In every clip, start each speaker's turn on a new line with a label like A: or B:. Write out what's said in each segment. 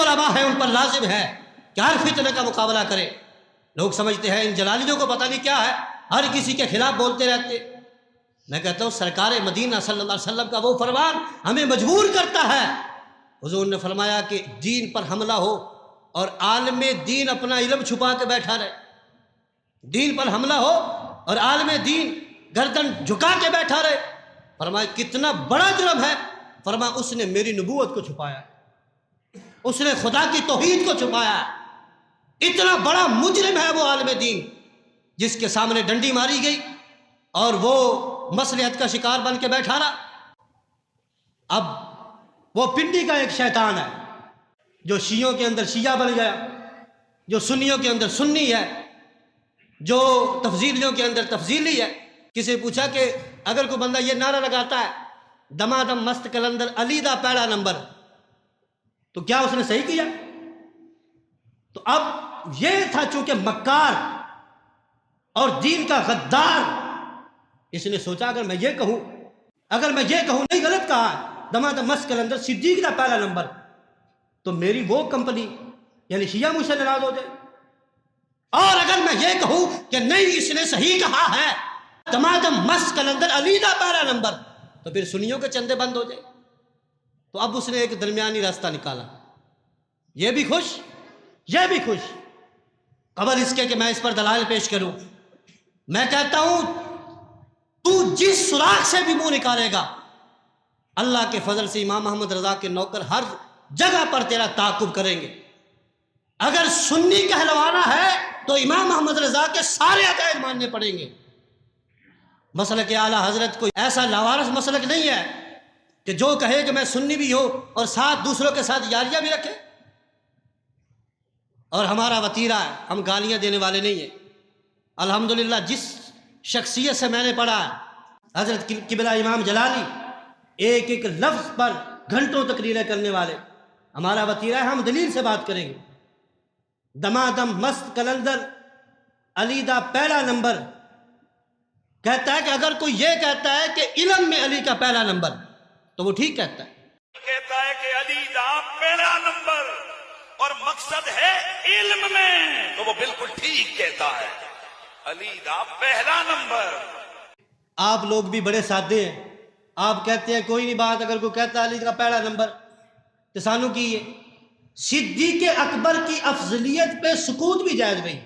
A: علماء ہیں ان پر لازم ہے کہ ہر فتنے کا مقابلہ کرے۔ لوگ سمجھتے ہیں ان جلالیوں کو پتہ نہیں کیا ہے، ہر کسی کے خلاف بولتے رہتے۔ میں کہتا ہوں سرکار مدینہ صلی اللہ علیہ وسلم کا وہ فرمان ہمیں مجبور کرتا ہے۔ حضور نے فرمایا کہ دین پر حملہ ہو اور عالم دین اپنا علم چھپا کے بیٹھا رہے، دین پر حملہ ہو اور عالم دین گردن جھکا کے بیٹھا رہے، فرمایا کتنا بڑا جرم ہے۔ فرمایا اس نے میری نبوت کو چھپایا، اس نے خدا کی توحید کو چھپایا۔ اتنا بڑا مجرم ہے وہ عالم دین جس کے سامنے ڈنڈی ماری گئی اور وہ مصلحت کا شکار بن کے بیٹھا رہا۔ اب وہ پنڈی کا ایک شیطان ہے جو شیعوں کے اندر شیعہ بن گیا، جو سنیوں کے اندر سنی ہے، جو تفضیلیوں کے اندر تفضیلی ہے۔ کسی نے پوچھا کہ اگر کوئی بندہ یہ نعرہ لگاتا ہے دمادم مست کلندر علی دا پہلا نمبر، تو کیا اس نے صحیح کیا؟ تو اب یہ تھا چونکہ مکار اور دین کا غدار، اس نے سوچا اگر میں یہ کہوں نہیں غلط کہا ہے، دمادم مست کلندر صدیق دا پہلا نمبر، تو میری وہ کمپنی یعنی شیعہ مجھ سے ناراض ہو جائے۔ اور اگر میں یہ کہوں کہ نہیں اس نے صحیح کہا ہے دمادم مست کلندر علی دا پہلا نمبر، تو پھر سنیوں کے چندے بند ہو جائے۔ تو اب اس نے ایک درمیانی راستہ نکالا، یہ بھی خوش یہ بھی خوش، قبل اس کے کہ میں اس پر دلائل پیش کروں۔ میں کہتا ہوں تو جس سوراخ سے بھی منہ نکالے گا، اللہ کے فضل سے امام محمد رضا کے نوکر ہر جگہ پر تیرا تعاقب کریں گے۔ اگر سنی کہلوانا ہے تو امام محمد رضا کے سارے عقائد ماننے پڑیں گے۔ مسلک اعلیٰ حضرت کوئی ایسا لاوارث مسلک نہیں ہے کہ جو کہے کہ میں سنی بھی ہوں اور ساتھ دوسروں کے ساتھ یاریاں بھی رکھے۔ اور ہمارا وتیرہ ہے، ہم گالیاں دینے والے نہیں ہیں۔ الحمدللہ جس شخصیت سے میں نے پڑھا ہے، حضرت قبلہ امام جلالی ایک ایک لفظ پر گھنٹوں تقریریں کرنے والے، ہمارا وتیرہ ہے، ہم دلیل سے بات کریں گے۔ دمادم مست کلندر علی دا پہلا نمبر کہتا ہے کہ اگر کوئی یہ کہتا ہے کہ علم میں علی کا پہلا نمبر تو وہ ٹھیک کہتا ہے،
B: کہتا ہے کہ علی دا پہلا نمبر اور مقصد ہے علم میں، تو وہ بالکل ٹھیک کہتا ہے، علی دا پہلا نمبر۔
A: آپ لوگ بھی بڑے سادے ہیں، آپ کہتے ہیں کوئی نہیں بات، اگر کوئی کہتا ہے علی کا پہلا نمبر تو سانو کی ہے۔ صدیق اکبر کی افضلیت پہ سکوت بھی جائز نہیں،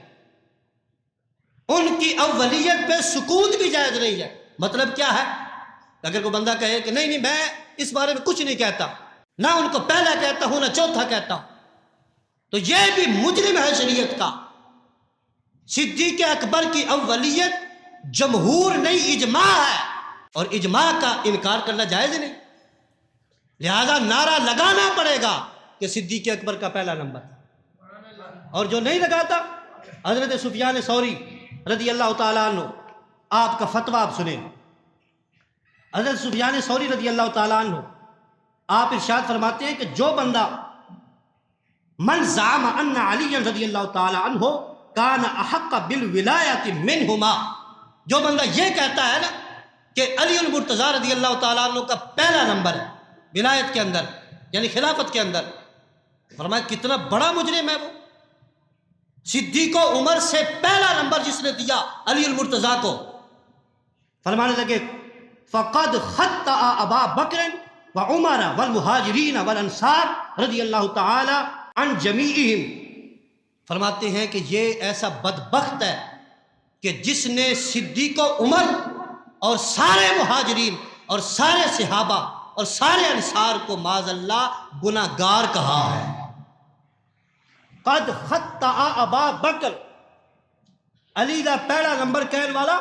A: ان کی اولیت پہ سکوت بھی جائز نہیں ہے۔ مطلب کیا ہے؟ اگر کوئی بندہ کہے کہ نہیں میں اس بارے میں کچھ نہیں کہتا، نہ ان کو پہلا کہتا ہوں نہ چوتھا کہتا ہوں، تو یہ بھی مجرم ہے شریعت کا۔ صدیق اکبر کی اولیت جمہور نہیں اجماع ہے، اور اجماع کا انکار کرنا جائز نہیں، لہذا نعرہ لگانا پڑے گا کہ صدیق اکبر کا پہلا نمبر۔ اور جو نہیں لگاتا، حضرت سفیان ثوری رضی اللہ تعالیٰ عنہ، آپ کا فتویٰ آپ سنیں۔ حضرت سفیان ثوری رضی اللہ تعالیٰ عنہ آپ ارشاد فرماتے ہیں کہ جو بندہ من زعم ان علی رضی اللہ تعالیٰ عنہ کان احق بالولایت منہما، جو بندہ یہ کہتا ہے نا کہ علی المرتضیٰ رضی اللہ تعالیٰ عنہ کا پہلا نمبر ہے ولایت کے اندر یعنی خلافت کے اندر، فرمایا کتنا بڑا مجرم ہے وہ۔ صدیق و عمر سے پہلا نمبر جس نے دیا علی المرتضیٰ کو، فرمانے لگے فقد خطأ ابا بکر وعمر والمہاجرین والانصار رضی اللہ تعالی عن جمیعہم، فرماتے ہیں کہ یہ ایسا بدبخت ہے کہ جس نے صدیق و عمر اور سارے مہاجرین اور سارے صحابہ اور سارے انصار کو معاذ اللہ گناہگار کہا ہے۔ قد خطأ ابا بکر، علی دا پہلا نمبر کہنے والا،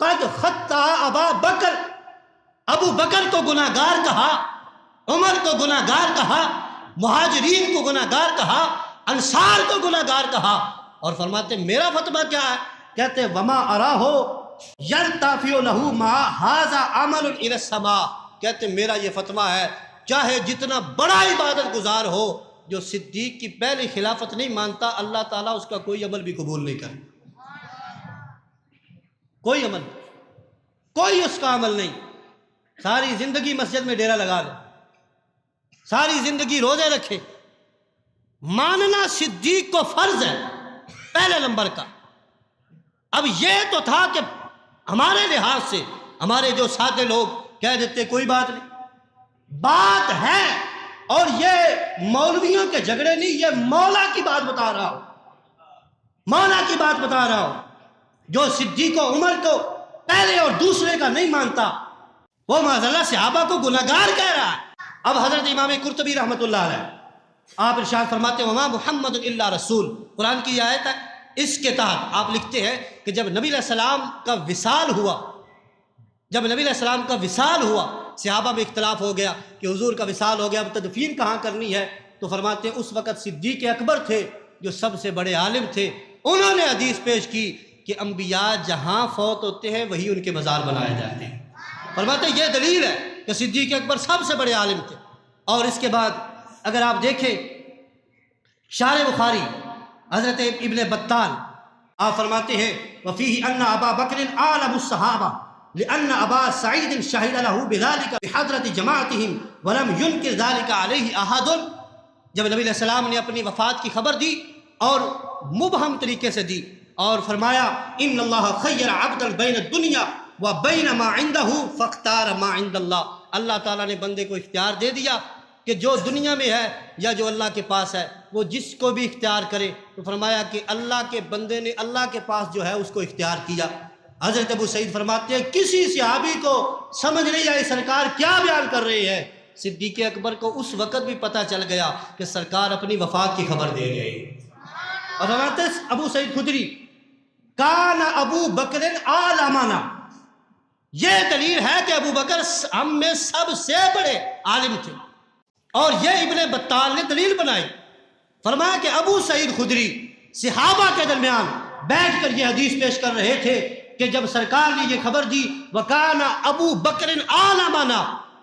A: قد خطأ ابا بکر، ابو بکر کو گناہگار کہا، عمر کو گناہگار کہا، مہاجرین کو گناہگار کہا، انصار کو گناہگار کہا، اور فرماتے میرا فتویٰ کیا ہے؟ کہتے وما اراہو یرتفع لہ ما ھذا عمل الی السماء، کہتے میرا یہ فتویٰ ہے چاہے جتنا بڑا عبادت گزار ہو، جو صدیق کی پہلی خلافت نہیں مانتا، اللہ تعالیٰ اس کا کوئی عمل بھی قبول نہیں کرتا، کوئی عمل، کوئی اس کا عمل نہیں۔ ساری زندگی مسجد میں ڈیرا لگا لے، ساری زندگی روزے رکھے، ماننا صدیق کو فرض ہے پہلے نمبر کا۔ اب یہ تو تھا کہ ہمارے لحاظ سے ہمارے جو سادے لوگ کہہ دیتے کوئی بات نہیں، بات ہے، اور یہ مولویوں کے جھگڑے نہیں، یہ مولا کی بات بتا رہا ہوں، مولا کی بات بتا رہا ہوں۔ جو صدیق و عمر کو پہلے اور دوسرے کا نہیں مانتا وہ معاذاللہ صحابہ کو گناہگار کہہ رہا ہے۔ اب حضرت امام قرطبی رحمۃ اللہ علیہ آپ ارشاد فرماتے ہیں وما محمد الا رسول، قرآن کی یہ آیت ہے، اس کے تحت آپ لکھتے ہیں کہ جب نبی علیہ السلام کا وصال ہوا، جب نبی علیہ السلام کا وصال ہوا، صحابہ میں اختلاف ہو گیا کہ حضور کا وصال ہو گیا، اب تدفین کہاں کرنی ہے؟ تو فرماتے ہیں اس وقت صدیق اکبر تھے جو سب سے بڑے عالم تھے، انہوں نے حدیث پیش کی کہ انبیاء جہاں فوت ہوتے ہیں وہی ان کے مزار بنائے جاتے ہیں۔ فرماتے ہیں یہ دلیل ہے کہ صدیق اکبر سب سے بڑے عالم تھے۔ اور اس کے بعد اگر آپ دیکھیں شارح بخاری حضرت ابن بطال آپ فرماتے ہیں وفیہ ان ابا بکر اعلم الصحابہ لأن ابا سعید شہد له بذلك بحضرت جماعتهم ولم ينکر ذلك علیہ احد۔ جب نبی علیہ السلام نے اپنی وفات کی خبر دی اور مبہم طریقے سے دی اور فرمایا ان اللہ خیر عبدا بین الدنیا وبین ما عنده فاختار ما عند اللہ، اللہ تعالیٰ نے بندے کو اختیار دے دیا کہ جو دنیا میں ہے یا جو اللہ کے پاس ہے وہ جس کو بھی اختیار کرے، تو فرمایا کہ اللہ کے بندے نے اللہ کے پاس جو ہے اس کو اختیار کیا۔ حضرت ابو سعید فرماتے ہیں کسی صحابی کو سمجھ نہیں آئی سرکار کیا بیان کر رہے ہیں، صدیق اکبر کو اس وقت بھی پتہ چل گیا کہ سرکار اپنی وفات کی خبر دے رہے ہیں۔ اور فرماتے ہیں ابو سعید خدری کان ابو بکر عالمنا، یہ دلیل ہے کہ ابو بکر ہم میں سب سے بڑے عالم تھے، اور یہ ابن بطال نے دلیل بنائی، فرمایا کہ ابو سعید خدری صحابہ کے درمیان بیٹھ کر یہ حدیث پیش کر رہے تھے کہ جب سرکار نے یہ خبر دی وَكَانَ ابو بکر عالمنا،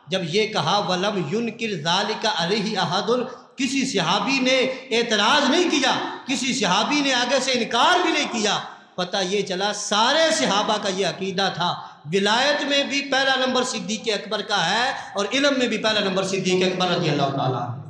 A: جب یہ کہا وَلَمْ يُنْكِرْ ذَلِكَ عَلَيْهِ أَحَدٌ، کسی صحابی نے اعتراض نہیں کیا، کسی صحابی نے آگے سے انکار بھی نہیں کیا، پتہ یہ چلا سارے صحابہ کا یہ عقیدہ تھا ولایت میں بھی پہلا نمبر صدیق اکبر کا ہے اور علم میں بھی پہلا نمبر صدیق اکبر رضی اللہ تعالیٰ عنہ۔